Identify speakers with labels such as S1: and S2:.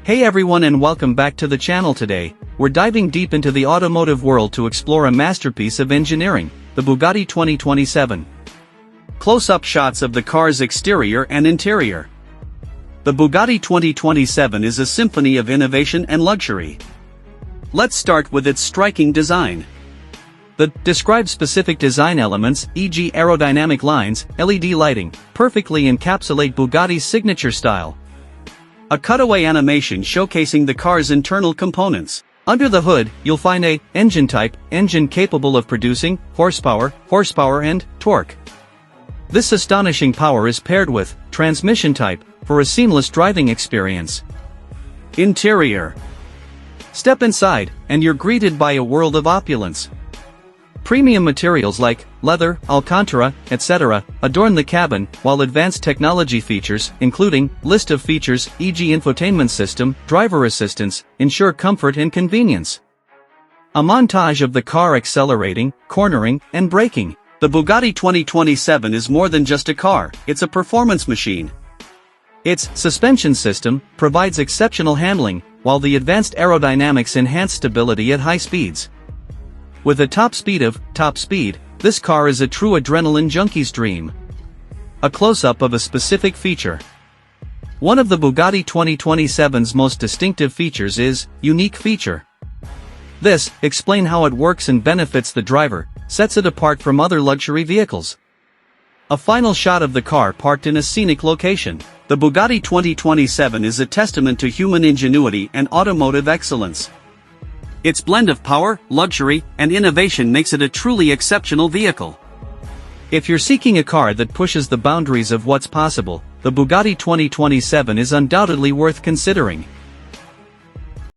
S1: Hey everyone and welcome back to the channel. Today, we're diving deep into the automotive world to explore a masterpiece of engineering, the Bugatti 2027. Close-up shots of the car's exterior and interior. The Bugatti 2027 is a symphony of innovation and luxury. Let's start with its striking design. Describe specific design elements, e.g. aerodynamic lines, LED lighting, perfectly encapsulate Bugatti's signature style. A cutaway animation showcasing the car's internal components. Under the hood, you'll find a engine type, engine capable of producing horsepower and torque. This astonishing power is paired with transmission type for a seamless driving experience. Interior. Step inside, and you're greeted by a world of opulence. Premium materials like leather, Alcantara, etc., adorn the cabin, while advanced technology features, including list of features, e.g. infotainment system, driver assistance, ensure comfort and convenience. A montage of the car accelerating, cornering, and braking. The Bugatti 2027 is more than just a car, it's a performance machine. Its suspension system provides exceptional handling, while the advanced aerodynamics enhance stability at high speeds. With a top speed, this car is a true adrenaline junkie's dream. A close-up of a specific feature. One of the Bugatti 2027's most distinctive features is unique feature. This explains how it works and benefits the driver, sets it apart from other luxury vehicles. A final shot of the car parked in a scenic location. The Bugatti 2027 is a testament to human ingenuity and automotive excellence. Its blend of power, luxury, and innovation makes it a truly exceptional vehicle. If you're seeking a car that pushes the boundaries of what's possible, the Bugatti 2027 is undoubtedly worth considering.